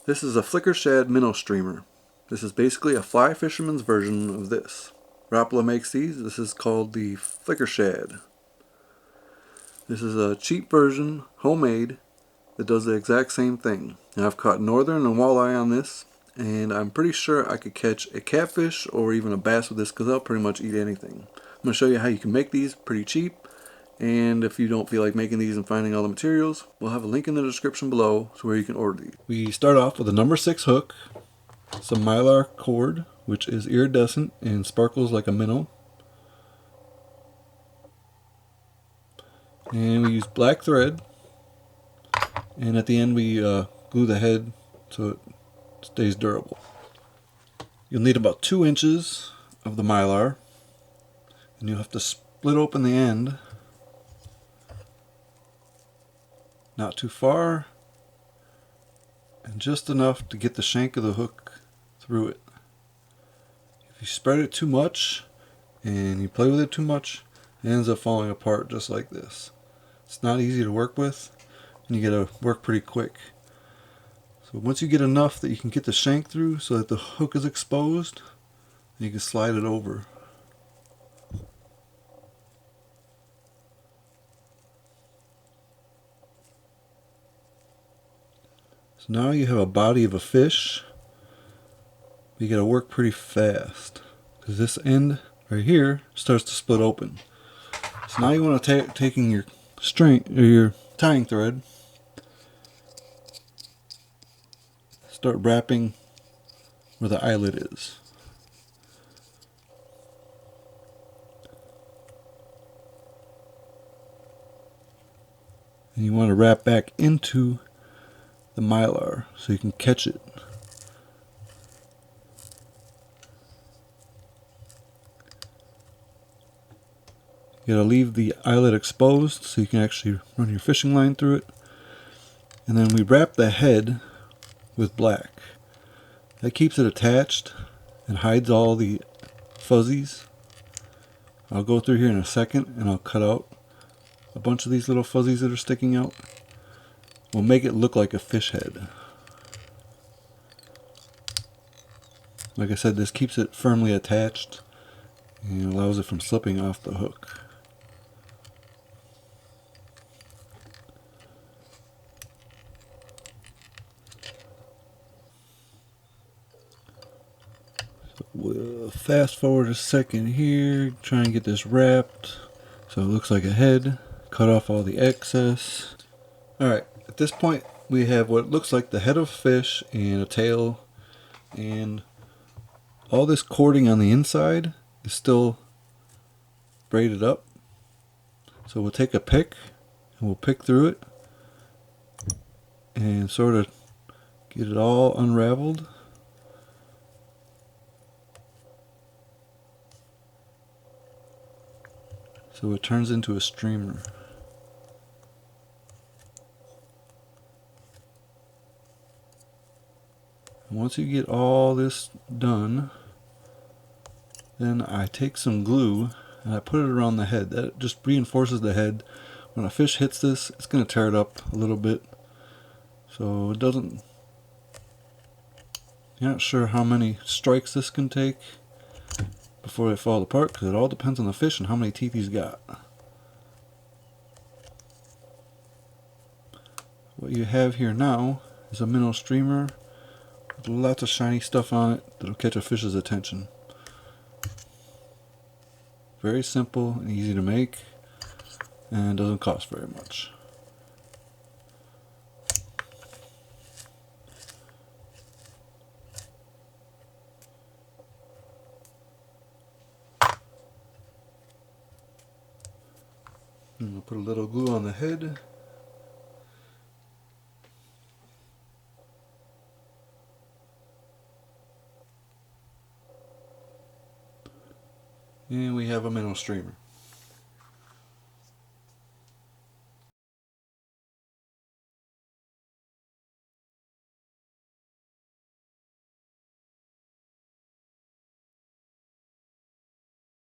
This is a flicker shad minnow streamer. This is basically a fly fisherman's version of this. Rapala makes these. This is called the flicker shad. This is a cheap version, homemade, that does the exact same thing. Now, I've caught northern and walleye on this, and I'm pretty sure I could catch a catfish or even a bass with this because they'll pretty much eat anything. I'm going to show you how you can make these pretty cheap, and if you don't feel like making these and finding all the materials, we'll have a link in the description below to where you can order these. We start off with a number 6 hook, some mylar cord, which is iridescent and sparkles like a minnow, and we use black thread, and at the end we glue the head so it stays durable. You'll need about 2 inches of the mylar, and you'll have to split open the end, not too far, and just enough to get the shank of the hook through it. If you spread it too much and you play with it too much, it ends up falling apart just like this. It's not easy to work with, and you gotta work pretty quick. So once you get enough that you can get the shank through so that the hook is exposed, you can slide it over. So now you have a body of a fish. You gotta work pretty fast because this end right here starts to split open. So now you want to taking your string or your tying thread, start wrapping where the eyelet is. And you want to wrap back into the mylar so you can catch it. You gotta leave the eyelet exposed so you can actually run your fishing line through it. And then we wrap the head with black. That keeps it attached and hides all the fuzzies. I'll go through here in a second and I'll cut out a bunch of these little fuzzies that are sticking out. We'll make it look like a fish head. Like I said, this keeps it firmly attached and allows it from slipping off the hook. We'll fast forward a second here, try and get this wrapped so it looks like a head. Cut off all the excess. Alright, at this point we have what looks like the head of a fish and a tail, and all this cording on the inside is still braided up. So we'll take a pick and we'll pick through it and sort of get it all unraveled. So it turns into a streamer. And once you get all this done, then I take some glue and I put it around the head. That just reinforces the head. When a fish hits this, it's going to tear it up a little bit. So it doesn't... You're not sure how many strikes this can take before they fall apart, because it all depends on the fish and how many teeth he's got. What you have here now is a minnow streamer with lots of shiny stuff on it that'll catch a fish's attention. Very simple and easy to make, and doesn't cost very much. And I'll put a little glue on the head. And we have a minnow streamer.